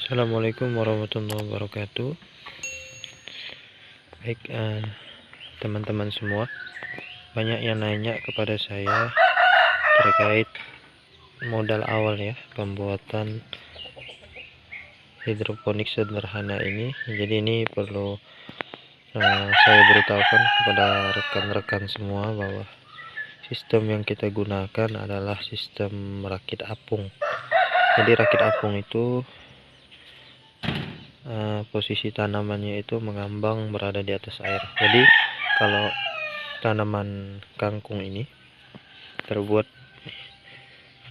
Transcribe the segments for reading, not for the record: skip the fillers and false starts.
Assalamualaikum warahmatullahi wabarakatuh. Baik, teman-teman semua, banyak yang nanya kepada saya terkait modal awal ya pembuatan hidroponik sederhana ini. Jadi ini perlu saya beritahukan kepada rekan-rekan semua bahwa sistem yang kita gunakan adalah sistem rakit apung. Jadi rakit apung itu posisi tanamannya itu mengambang berada di atas air. Jadi kalau tanaman kangkung ini terbuat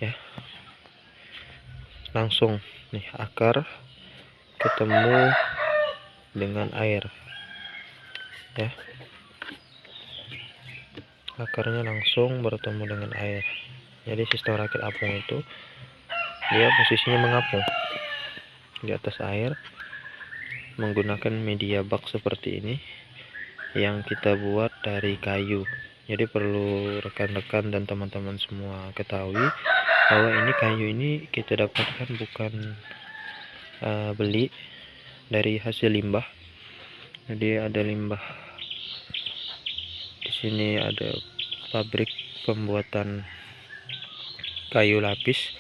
ya langsung nih akar ketemu dengan air ya, akarnya langsung bertemu dengan air. Jadi sistem rakit apung itu dia posisinya mengapung di atas air menggunakan media bak seperti ini yang kita buat dari kayu. Jadi perlu rekan-rekan dan teman-teman semua ketahui bahwa ini kayu ini kita dapatkan bukan beli dari hasil limbah. Jadi ada limbah di sini, ada pabrik pembuatan kayu lapis,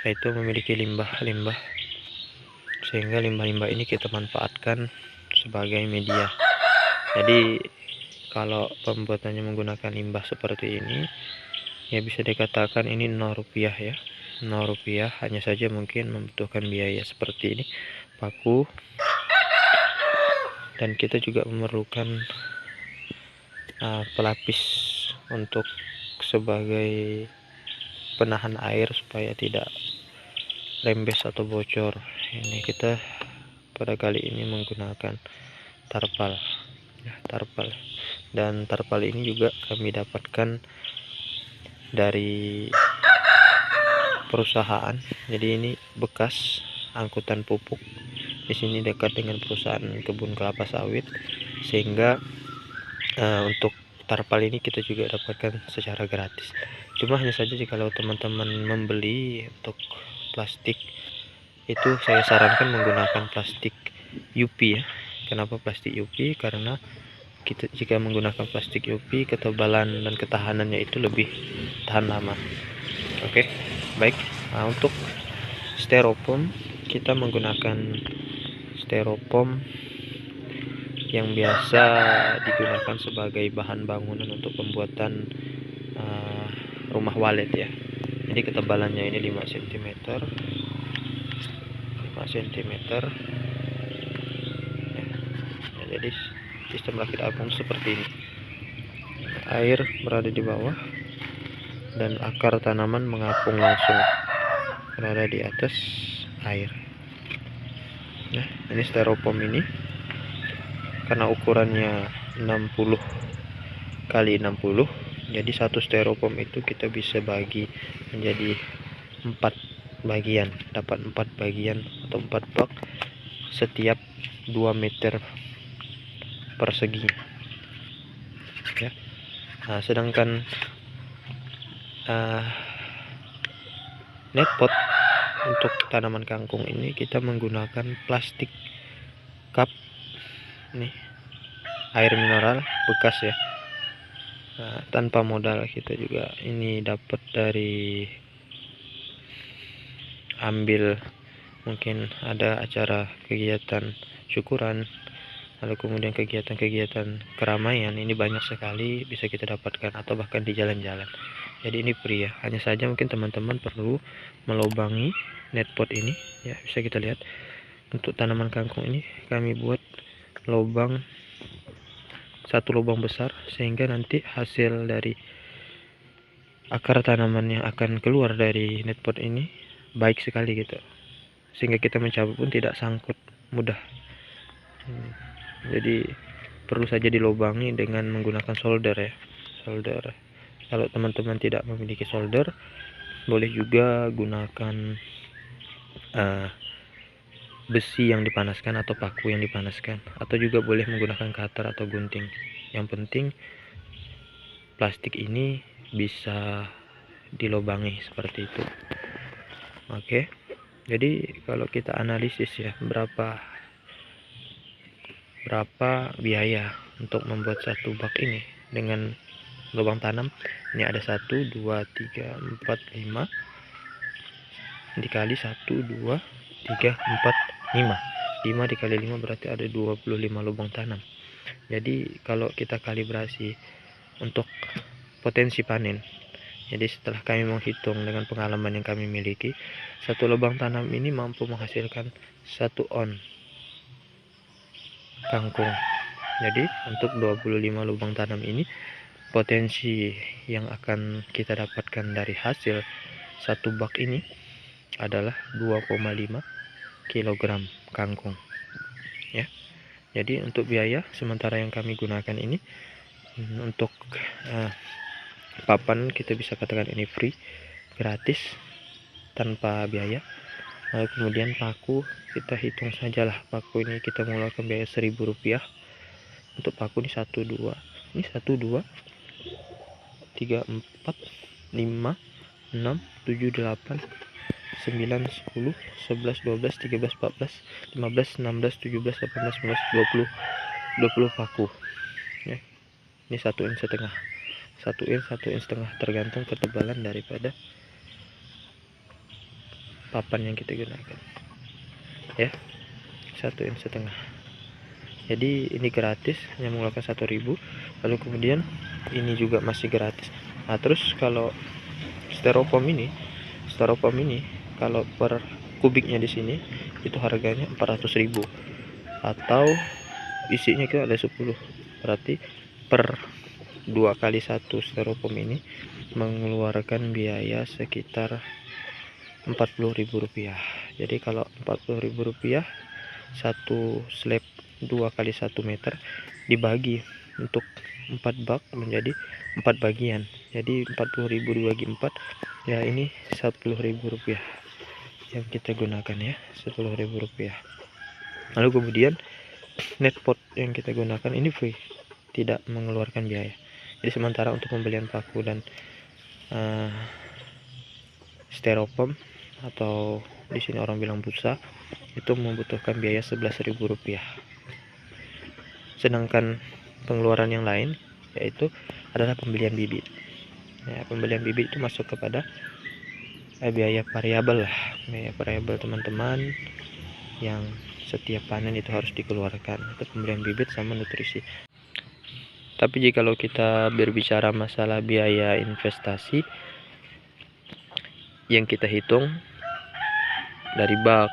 yaitu memiliki limbah-limbah, sehingga limbah-limbah ini kita manfaatkan sebagai media. Jadi kalau pembuatannya menggunakan limbah seperti ini, ya bisa dikatakan ini 0 rupiah ya, 0 rupiah. Hanya saja mungkin membutuhkan biaya seperti ini, paku, dan kita juga memerlukan pelapis untuk sebagai penahan air supaya tidak rembes atau bocor. Ini kita pada kali ini menggunakan tarpal ya, tarpal. Dan tarpal ini juga kami dapatkan dari perusahaan. Jadi ini bekas angkutan pupuk. Di sini dekat dengan perusahaan kebun kelapa sawit, sehingga untuk tarpal ini kita juga dapatkan secara gratis. Cuma hanya saja jika teman-teman membeli untuk plastik itu, saya sarankan menggunakan plastik UP ya. Kenapa plastik UP? Karena kita jika menggunakan plastik UP, ketebalan dan ketahanannya itu lebih tahan lama. Oke, baik. Untuk styrofoam, kita menggunakan styrofoam yang biasa digunakan sebagai bahan bangunan untuk pembuatan rumah walet ya. Jadi ketebalannya ini 5 cm ya. Jadi sistem rakit apung seperti ini. Air berada di bawah dan akar tanaman mengapung langsung berada di atas air. Nah, ini styrofoam ini karena ukurannya 60 kali 60, jadi satu styrofoam itu kita bisa bagi menjadi 4 bagian, dapat 4 bagian atau 4 bak setiap 2 meter persegi ya. Sedangkan netpot untuk tanaman kangkung ini kita menggunakan plastik cup nih, air mineral bekas ya. Tanpa modal kita juga ini dapat dari ambil, mungkin ada acara kegiatan syukuran, lalu kemudian kegiatan-kegiatan keramaian, ini banyak sekali bisa kita dapatkan, atau bahkan di jalan-jalan. Jadi ini free ya. Hanya saja mungkin teman-teman perlu melubangi netpot ini ya. Bisa kita lihat untuk tanaman kangkung ini kami buat lubang, satu lubang besar, sehingga nanti hasil dari akar tanaman yang akan keluar dari netpot ini baik sekali gitu, sehingga kita mencabut pun tidak sangkut mudah. Jadi perlu saja dilubangi dengan menggunakan solder ya, solder. Kalau teman-teman tidak memiliki solder, boleh juga gunakan besi yang dipanaskan atau paku yang dipanaskan, atau juga boleh menggunakan cutter atau gunting. Yang penting plastik ini bisa dilubangi seperti itu. Oke, Jadi kalau kita analisis ya, berapa biaya untuk membuat satu bak ini dengan lubang tanam. Ini ada 1 2 3 4 5 dikali 1 2 3 4 5 dikali 5 berarti ada 25 lubang tanam. Jadi kalau kita kalibrasi untuk potensi panen, jadi setelah kami menghitung dengan pengalaman yang kami miliki, satu lubang tanam ini mampu menghasilkan 1 on kangkung. Jadi untuk 25 lubang tanam ini, potensi yang akan kita dapatkan dari hasil satu bak ini adalah 2,5 kg kangkung ya. Jadi untuk biaya sementara yang kami gunakan ini untuk papan kita bisa katakan ini free, gratis, tanpa biaya. Lalu kemudian paku kita hitung sajalah, paku ini kita mengeluarkan biaya Rp1.000 untuk paku ini 1 2 ini 1 2 3 4 5 6 7 8 9 10 11 12 13 14 15 16 17 18 19 20 paku ya. Ini 1,5 inch, 1,5 inch tergantung ketebalan daripada papan yang kita gunakan ya. 1,5 inch. Jadi ini gratis, hanya mengeluarkan 1.000. Lalu kemudian ini juga masih gratis. Nah terus kalau styrofoam ini kalau per kubiknya di sini itu harganya 400.000, atau isinya kita ada 10, berarti per 2 kali 1 styrofoam ini mengeluarkan biaya sekitar Rp40.000. Jadi kalau Rp40.000, satu slab 2 kali 1 meter dibagi untuk 4 bak menjadi 4 bagian, jadi 40.000 dibagi 4 ya, ini Rp10.000 yang kita gunakan ya, Rp10.000. Lalu kemudian net pot yang kita gunakan ini free, tidak mengeluarkan biaya. Jadi sementara untuk pembelian paku dan styrofoam atau di sini orang bilang busa, itu membutuhkan biaya Rp11.000. Sedangkan pengeluaran yang lain yaitu adalah pembelian bibit. Ya, pembelian bibit itu masuk kepada biaya variabel lah, biaya variabel teman-teman yang setiap panen itu harus dikeluarkan, itu pembelian bibit sama nutrisi. Tapi jikalau kita berbicara masalah biaya investasi yang kita hitung dari bak,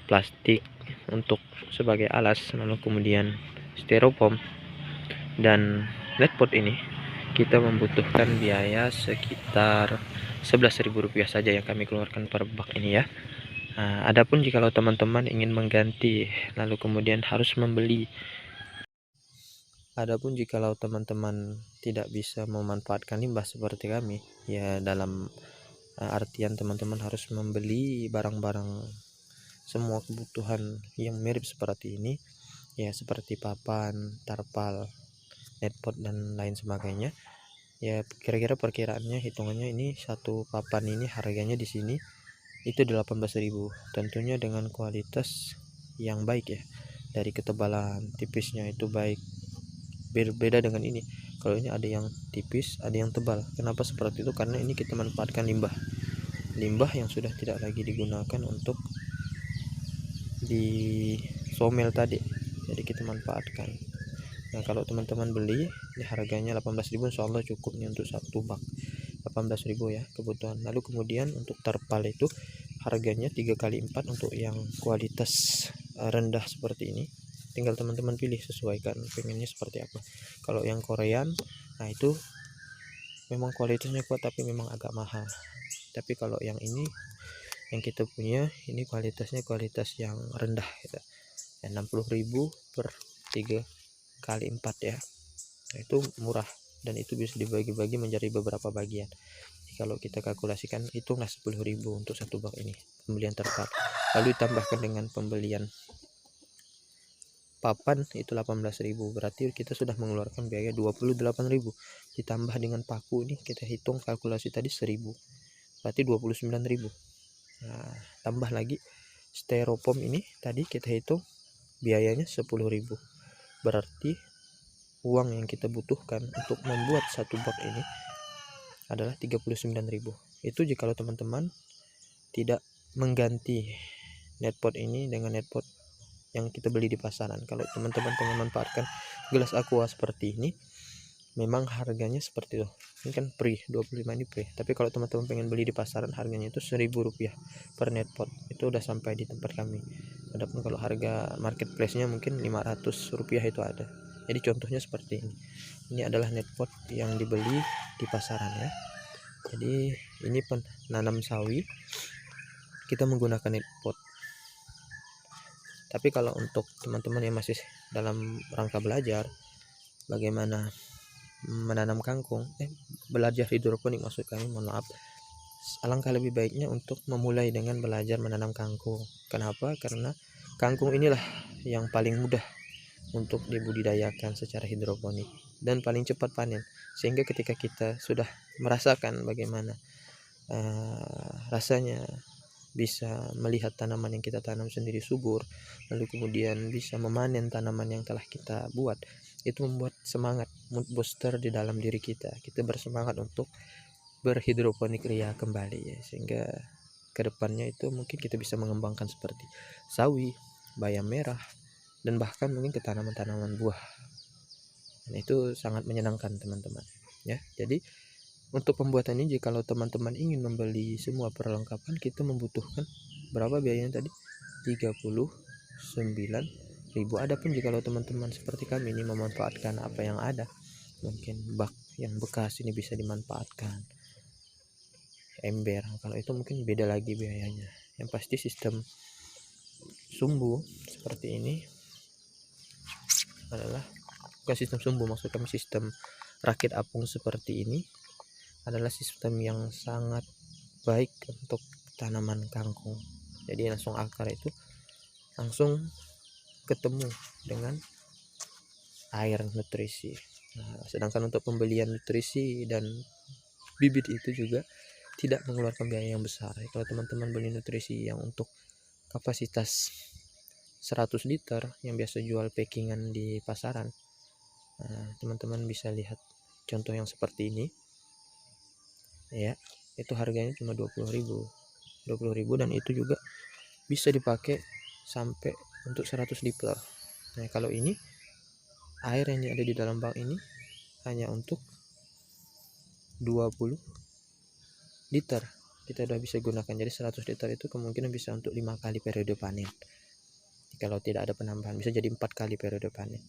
plastik untuk sebagai alas, lalu kemudian styrofoam dan net pot ini, kita membutuhkan biaya sekitar Rp11.000 saja yang kami keluarkan per bak ini ya. Nah, adapun jikalau teman-teman ingin mengganti lalu kemudian harus membeli, adapun jikalau teman-teman tidak bisa memanfaatkan limbah seperti kami ya, dalam artian teman-teman harus membeli barang-barang semua kebutuhan yang mirip seperti ini ya, seperti papan, tarpal, netpot dan lain sebagainya ya. Kira-kira perkiraannya, hitungannya, ini satu papan ini harganya di sini itu 18.000, tentunya dengan kualitas yang baik ya, dari ketebalan tipisnya itu baik. Berbeda dengan ini, kalau ini ada yang tipis ada yang tebal. Kenapa seperti itu? Karena ini kita manfaatkan limbah yang sudah tidak lagi digunakan untuk di somel tadi, jadi kita manfaatkan. Nah kalau teman-teman beli ini harganya 18.000, insyaallah cukup nih untuk satu bak, 18.000 ya kebutuhan. Lalu kemudian untuk terpal itu harganya 3 kali 4 untuk yang kualitas rendah seperti ini, tinggal teman-teman pilih, sesuaikan pengennya seperti apa. Kalau yang Korean, nah itu memang kualitasnya kuat tapi memang agak mahal. Tapi kalau yang ini yang kita punya ini kualitasnya kualitas yang rendah gitu. 60.000 per 3 kali 4 ya, nah, itu murah dan itu bisa dibagi-bagi menjadi beberapa bagian. Jadi kalau kita kalkulasikan hitunglah 10.000 untuk satu bak ini pembelian terpal, lalu ditambahkan dengan pembelian papan itu 18.000, berarti kita sudah mengeluarkan biaya 28.000, ditambah dengan paku ini kita hitung kalkulasi tadi 1.000, berarti 29.000. Nah, tambah lagi styrofoam ini tadi kita hitung biayanya 10.000. Berarti uang yang kita butuhkan untuk membuat satu box ini adalah 39.000. Itu jika teman-teman tidak mengganti netpot ini dengan netpot yang kita beli di pasaran. Kalau teman-teman pengen manfaatkan gelas aqua seperti ini, memang harganya seperti itu. Ini kan free, 25 ini free. Tapi kalau teman-teman pengen beli di pasaran, harganya itu Rp1.000 per netpot. Itu udah sampai di tempat kami. Adapun kalau harga marketplace-nya mungkin Rp500 itu ada. Jadi contohnya seperti ini. Ini adalah netpot yang dibeli di pasaran ya. Jadi ini penanam sawi, kita menggunakan netpot. Tapi kalau untuk teman-teman yang masih dalam rangka belajar bagaimana menanam kangkung, belajar hidroponik maksud kami, mohon maaf, alangkah lebih baiknya untuk memulai dengan belajar menanam kangkung. Kenapa? Karena kangkung inilah yang paling mudah untuk dibudidayakan secara hidroponik dan paling cepat panen. Sehingga ketika kita sudah merasakan bagaimana rasanya bisa melihat tanaman yang kita tanam sendiri subur, lalu kemudian bisa memanen tanaman yang telah kita buat, itu membuat semangat, mood booster di dalam diri kita. Kita bersemangat untuk berhidroponik ria kembali ya, sehingga kedepannya itu mungkin kita bisa mengembangkan seperti sawi, bayam merah, dan bahkan mungkin ke tanaman-tanaman buah. Dan itu sangat menyenangkan teman-teman ya. Jadi untuk pembuatan ini, jika teman-teman ingin membeli semua perlengkapan, kita membutuhkan berapa biayanya tadi? 39.000. Adapun jika teman-teman seperti kami ini memanfaatkan apa yang ada, mungkin bak yang bekas ini bisa dimanfaatkan, ember, kalau itu mungkin beda lagi biayanya. Yang pasti sistem sumbu seperti ini adalah, bukan sistem sumbu, maksud kami sistem rakit apung seperti ini adalah sistem yang sangat baik untuk tanaman kangkung. Jadi langsung akar itu langsung ketemu dengan air nutrisi. Nah, sedangkan untuk pembelian nutrisi dan bibit itu juga tidak mengeluarkan biaya yang besar. Kalau teman-teman beli nutrisi yang untuk kapasitas 100 liter yang biasa jual packingan di pasaran, teman-teman bisa lihat contoh yang seperti ini ya, itu harganya cuma 20.000 dan itu juga bisa dipakai sampai untuk 100 liter. Nah, kalau ini air yang ada di dalam bak ini hanya untuk 20 liter kita udah bisa gunakan. Jadi 100 liter itu kemungkinan bisa untuk 5 kali periode panen. Kalau tidak ada penambahan bisa jadi 4 kali periode panen.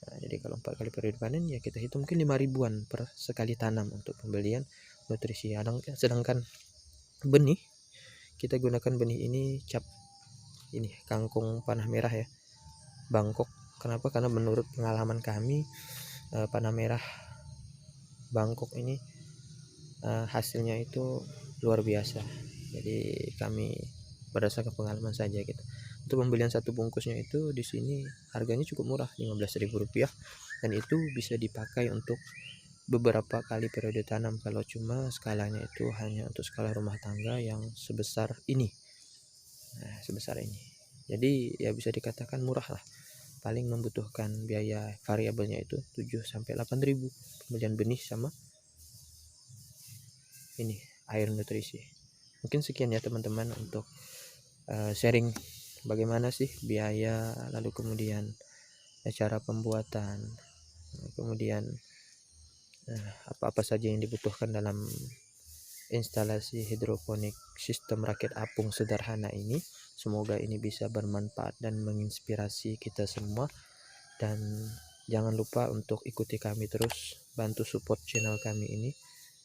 Nah, jadi kalau 4 kali periode panen ya kita hitung mungkin 5.000-an per sekali tanam untuk pembelian nutrisi. Sedangkan benih, kita gunakan benih ini cap ini kangkung panah merah ya, Bangkok. Kenapa? Karena menurut pengalaman kami panah merah Bangkok ini hasilnya itu luar biasa. Jadi kami berdasarkan pengalaman saja gitu. Untuk pembelian satu bungkusnya itu di sini harganya cukup murah, Rp15.000, dan itu bisa dipakai untuk beberapa kali periode tanam. Kalau cuma skalanya itu hanya untuk skala rumah tangga yang sebesar ini. Nah, sebesar ini. Jadi ya bisa dikatakan murah lah. Paling membutuhkan biaya variabelnya itu 7-8.000 pembelian benih sama ini air nutrisi. Mungkin sekian ya teman-teman untuk sharing bagaimana sih biaya, lalu kemudian cara pembuatan, kemudian apa-apa saja yang dibutuhkan dalam instalasi hidroponik sistem rakit apung sederhana ini. Semoga ini bisa bermanfaat dan menginspirasi kita semua, dan jangan lupa untuk ikuti kami terus, bantu support channel kami ini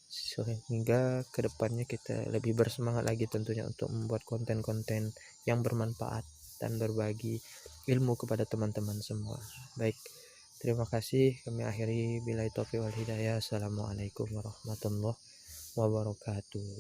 sehingga kedepannya kita lebih bersemangat lagi tentunya untuk membuat konten-konten yang bermanfaat dan berbagi ilmu kepada teman-teman semua. Baik, terima kasih. Kami akhiri, billahi taufiq wal hidayah. Assalamualaikum warahmatullahi wabarakatuh.